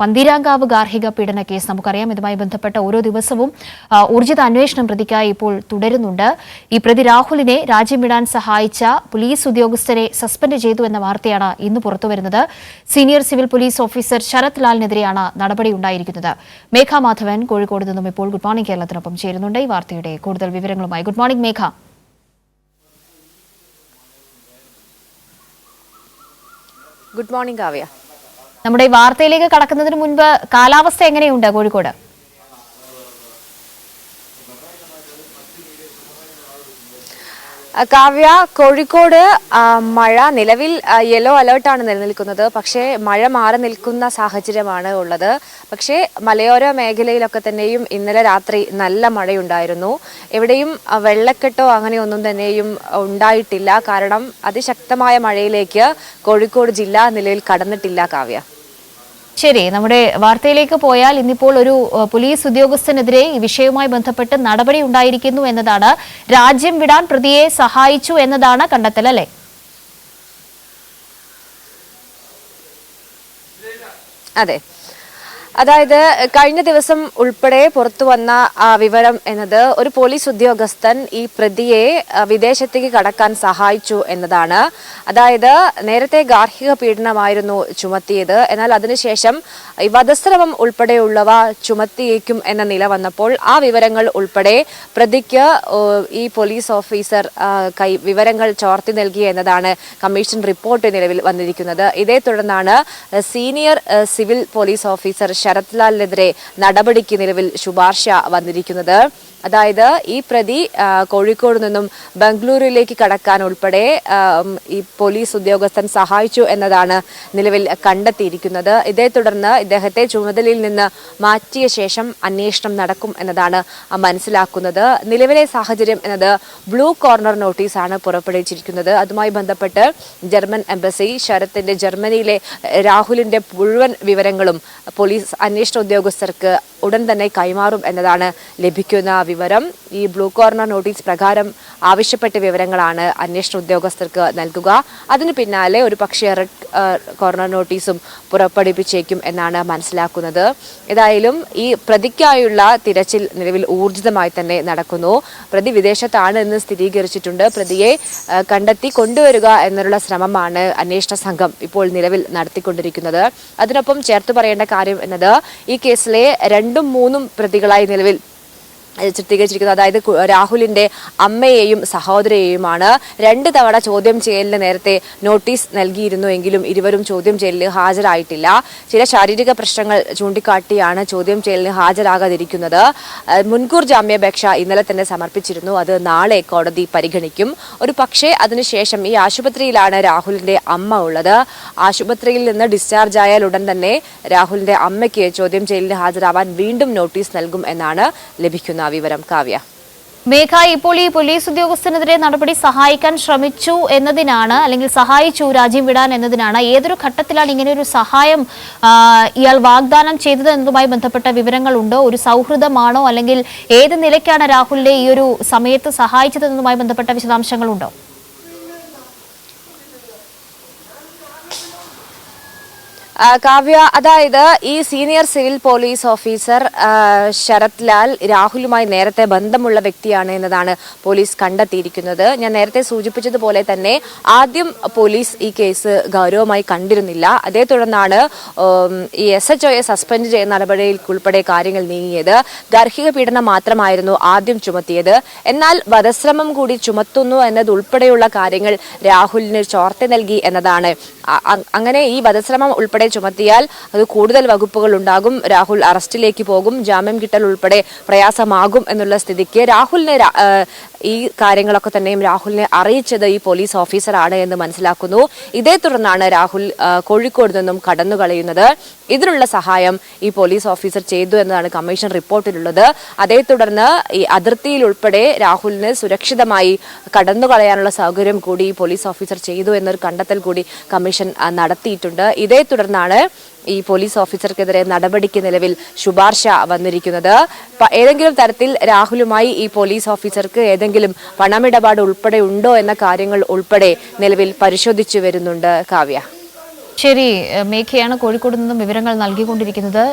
പന്തീരാങ്കാവ് ഗാർഹിക പീഡന കേസ് നമുക്കറിയാം. ഇതുമായി ബന്ധപ്പെട്ട ഓരോ ദിവസവും ഊർജിത അന്വേഷണം പ്രതിക്കായി ഇപ്പോൾ തുടരുന്നുണ്ട്. ഈ പ്രതി രാഹുലിനെ രാജ്യം വിടാൻ സഹായിച്ച പോലീസ് ഉദ്യോഗസ്ഥരെ സസ്പെൻഡ് ചെയ്തു എന്ന വാർത്തയാണ് ഇന്ന് പുറത്തുവരുന്നത്. Senior civil police officer Sarath ലാലിനെതിരെയാണ് നടപടി ഉണ്ടായിരിക്കുന്നത്. മേഘ മാധവൻ കോഴിക്കോട് നിന്നും ഇപ്പോൾ ഗുഡ് മോർണിംഗ് കേരളത്തിനൊപ്പം ചേരുന്നുണ്ട്. ഈ വാർത്തയുടെ കൂടുതൽ വിവരങ്ങളുമായി good morning Megha. Good morning Kavya. നമ്മുടെ വാർത്തയിലേക്ക് കടക്കുന്നതിന് മുൻപ് കാലാവസ്ഥ എങ്ങനെയുണ്ട് കോഴിക്കോട്? കാവ്യ, കോഴിക്കോട് മഴ നിലവിൽ യെല്ലോ അലേർട്ടാണ് നിലനിൽക്കുന്നത്. പക്ഷേ മഴ മാറി നിൽക്കുന്ന സാഹചര്യമാണ് ഉള്ളത്. പക്ഷേ മലയോര മേഖലയിലൊക്കെ തന്നെയും ഇന്നലെ രാത്രി നല്ല മഴയുണ്ടായിരുന്നു. എവിടെയും വെള്ളക്കെട്ടോ അങ്ങനെയൊന്നും തന്നെയും ഉണ്ടായിട്ടില്ല. കാരണം അതിശക്തമായ മഴയിലേക്ക് കോഴിക്കോട് ജില്ല നിലവിൽ കടന്നിട്ടില്ല കാവ്യ. ശരി, നമ്മുടെ വാർത്തയിലേക്ക് പോയാൽ ഇന്നിപ്പോൾ ഒരു പോലീസ് ഉദ്യോഗസ്ഥനെതിരെ ഈ വിഷയവുമായി ബന്ധപ്പെട്ട് നടപടി ഉണ്ടായിരിക്കുന്നു എന്നതാണ്. രാജ്യം വിടാൻ പ്രതിയെ സഹായിച്ചു എന്നതാണ് കണ്ടെത്തൽ, അല്ലേ? അതെ, അതായത് കഴിഞ്ഞ ദിവസം ഉൾപ്പെടെ പുറത്തു വന്ന വിവരം എന്നത് ഒരു പോലീസ് ഉദ്യോഗസ്ഥൻ ഈ പ്രതിയെ വിദേശത്തേക്ക് കടക്കാൻ സഹായിച്ചു എന്നതാണ്. അതായത് നേരത്തെ ഗാർഹിക പീഡനമായിരുന്നു ചുമത്തിയത്. എന്നാൽ അതിനുശേഷം വധശ്രമം ഉൾപ്പെടെയുള്ളവ ചുമത്തിയേക്കും എന്ന നില വന്നപ്പോൾ ആ വിവരങ്ങൾ ഉൾപ്പെടെ പ്രതിക്ക് ഈ പോലീസ് ഓഫീസർ വിവരങ്ങൾ ചോർത്തി നൽകി എന്നതാണ് കമ്മീഷൻ റിപ്പോർട്ട് നിലവിൽ വന്നിരിക്കുന്നത്. ഇതേ തുടർന്നാണ് senior civil police officer Sarath ലാലിനെതിരെ നടപടിക്ക് നിലവിൽ ശുപാർശ വന്നിരിക്കുന്നത്. അതായത് ഈ പ്രതി കോഴിക്കോട് നിന്നും ബംഗളൂരുവിലേക്ക് കടക്കാൻ ഉൾപ്പെടെ ഈ പോലീസ് ഉദ്യോഗസ്ഥൻ സഹായിച്ചു എന്നതാണ് നിലവിൽ കണ്ടെത്തിയിരിക്കുന്നത്. ഇതേ തുടർന്ന് ഇദ്ദേഹത്തെ ചുമതലയിൽ നിന്ന് മാറ്റിയ ശേഷം അന്വേഷണം നടക്കും എന്നതാണ് മനസ്സിലാക്കുന്നത്. നിലവിലെ സാഹചര്യം എന്നത് ബ്ലൂ കോർണർ നോട്ടീസാണ് പുറപ്പെടുവിച്ചിരിക്കുന്നത്. അതുമായി ബന്ധപ്പെട്ട് ജർമ്മൻ എംബസി ശരത്തിന്റെ ജർമ്മനിയിലെ രാഹുലിന്റെ മുഴുവൻ വിവരങ്ങളും പോലീസ് അന്വേഷണ ഉദ്യോഗസ്ഥർക്ക് ഉടൻ തന്നെ കൈമാറും എന്നതാണ് ലഭിക്കുന്ന വിവരം. ഈ ബ്ലൂ കോർണർ നോട്ടീസ് പ്രകാരം ആവശ്യപ്പെട്ട വിവരങ്ങളാണ് അന്വേഷണ ഉദ്യോഗസ്ഥർക്ക് നൽകുക. അതിന് പിന്നാലെ ഒരു പക്ഷേ റെഡ് കോർണർ നോട്ടീസും പുറപ്പെടുവിച്ചേക്കും എന്നാണ് മനസ്സിലാക്കുന്നത്. ഏതായാലും ഈ പ്രതിക്കായുള്ള തിരച്ചിൽ നിലവിൽ ഊർജിതമായി തന്നെ നടക്കുന്നു. പ്രതി വിദേശത്താണ് എന്ന് സ്ഥിരീകരിച്ചിട്ടുണ്ട്. പ്രതിയെ കണ്ടെത്തി കൊണ്ടുവരിക എന്നുള്ള ശ്രമമാണ് അന്വേഷണ സംഘം ഇപ്പോൾ നിലവിൽ നടത്തിക്കൊണ്ടിരിക്കുന്നത്. അതിനൊപ്പം ചേർത്ത് പറയേണ്ട കാര്യം എന്നത് ഈ കേസിലെ 2ഉം 3ഉം പ്രതികളായി നിലവിൽ ചിത്രീകരിച്ചിരിക്കുന്നത്. അതായത് രാഹുലിന്റെ അമ്മയെയും സഹോദരിയെയുമാണ്. 2 തവണ ചോദ്യം ചെയ്യലിന് നേരത്തെ നോട്ടീസ് നൽകിയിരുന്നുവെങ്കിലും ഇരുവരും ചോദ്യം ചെയ്യലിന് ഹാജരായിട്ടില്ല. ചില ശാരീരിക പ്രശ്നങ്ങൾ ചൂണ്ടിക്കാട്ടിയാണ് ചോദ്യം ചെയ്യലിന് ഹാജരാകാതിരിക്കുന്നത്. മുൻകൂർ ജാമ്യാപേക്ഷ ഇന്നലെ തന്നെ സമർപ്പിച്ചിരുന്നു. അത് നാളെ കോടതി പരിഗണിക്കും. ഒരു പക്ഷേ അതിനുശേഷം ഈ ആശുപത്രിയിലാണ് രാഹുലിന്റെ അമ്മ ഉള്ളത്. ആശുപത്രിയിൽ നിന്ന് ഡിസ്ചാർജ് ആയാൽ ഉടൻ തന്നെ രാഹുലിന്റെ അമ്മയ്ക്ക് ചോദ്യം ചെയ്യലിന് ഹാജരാവാൻ വീണ്ടും നോട്ടീസ് നൽകും എന്നാണ് ലഭിക്കുന്ന വിവരം. കാവ്യ. മേഘ, ഇപ്പോൾ ഈ പോലീസ് ഉദ്യോഗസ്ഥനെതിരെ നടപടി സഹായിക്കാൻ ശ്രമിച്ചു എന്നതിനാണ്, അല്ലെങ്കിൽ സഹായിച്ചു രാജ്യം വിടാൻ എന്നതിനാണ്, ഏതൊരു ഘട്ടത്തിലാണ് ഇങ്ങനെ ഒരു സഹായം ഇയാൾ വാഗ്ദാനം ചെയ്തത് എന്നതുമായി ബന്ധപ്പെട്ട വിവരങ്ങളുണ്ടോ? ഒരു സൗഹൃദമാണോ, അല്ലെങ്കിൽ ഏത് നിലയ്ക്കാണ് രാഹുലിനെ ഈ ഒരു സമയത്ത് സഹായിച്ചത് എന്നതുമായി ബന്ധപ്പെട്ട വിശദാംശങ്ങളുണ്ടോ? കാവ്യ, അതായത് ഈ senior civil police officer Sarath Lal രാഹുലുമായി നേരത്തെ ബന്ധമുള്ള വ്യക്തിയാണ് എന്നതാണ് പോലീസ് കണ്ടെത്തിയിരിക്കുന്നത്. ഞാൻ നേരത്തെ സൂചിപ്പിച്ചതുപോലെ തന്നെ ആദ്യം പോലീസ് ഈ കേസ് ഗൗരവമായി കണ്ടിരുന്നില്ല. അതേ തുടർന്നാണ് ഈ SHOയെ സസ്പെൻഡ് ചെയ്യുന്ന നടപടിയിൽ ഉൾപ്പെടെ കാര്യങ്ങൾ നീങ്ങിയത്. ഗാർഹിക പീഡനം മാത്രമായിരുന്നു ആദ്യം ചുമത്തിയത്. എന്നാൽ വധശ്രമം കൂടി ചുമത്തുന്നു എന്നതുൾപ്പെടെയുള്ള കാര്യങ്ങൾ രാഹുലിന് ചോർത്തി നൽകി എന്നതാണ്. അങ്ങനെ ഈ വധശ്രമം ഉൾപ്പെടെ ചുമത്തിയാൽ അത് കൂടുതൽ വകുപ്പുകൾ ഉണ്ടാകും. രാഹുൽ അറസ്റ്റിലേക്ക് പോകും. ജാമ്യം കിട്ടൽ ഉൾപ്പെടെ പ്രയാസമാകും എന്നുള്ള സ്ഥിതിക്ക് രാഹുലിനെ ഈ കാര്യങ്ങളൊക്കെ തന്നെയും രാഹുലിനെ അറിയിച്ചത് ഈ പോലീസ് ഓഫീസറാണ് എന്ന് മനസ്സിലാക്കുന്നു. ഇതേ തുടർന്നാണ് രാഹുൽ കോഴിക്കോട് നിന്നും കടന്നു കളയുന്നത്. ഇതിനുള്ള സഹായം ഈ പോലീസ് ഓഫീസർ ചെയ്തു എന്നതാണ് കമ്മീഷൻ റിപ്പോർട്ടിലുള്ളത്. അതേ തുടർന്ന് ഈ അതിർത്തിയിൽ ഉൾപ്പെടെ രാഹുലിന് സുരക്ഷിതമായി കടന്നു കളയാനുള്ള സൗകര്യം കൂടി ഈ പോലീസ് ഓഫീസർ ചെയ്തു എന്നൊരു കണ്ടെത്തൽ കൂടി കമ്മീഷൻ നടത്തിയിട്ടുണ്ട്. ഇതേ തുടർന്നാണ് ഈ പോലീസ് ഓഫീസർക്കെതിരെ നടപടിക്ക് നിലവിൽ ശുപാർശ വന്നിരിക്കുന്നത്. ഏതെങ്കിലും തരത്തിൽ രാഹുലുമായി ഈ പോലീസ് ഓഫീസർക്ക് ഏതെങ്കിലും പണമിടപാട് ഉൾപ്പെടെ ഉണ്ടോ എന്ന കാര്യങ്ങൾ ഉൾപ്പെടെ നിലവിൽ പരിശോധിച്ചു വരുന്നുണ്ട്. കാവ്യ. ശരി, മേഘയാണ് കോഴിക്കോട് നിന്നും വിവരങ്ങൾ നൽകിക്കൊണ്ടിരിക്കുന്നത്.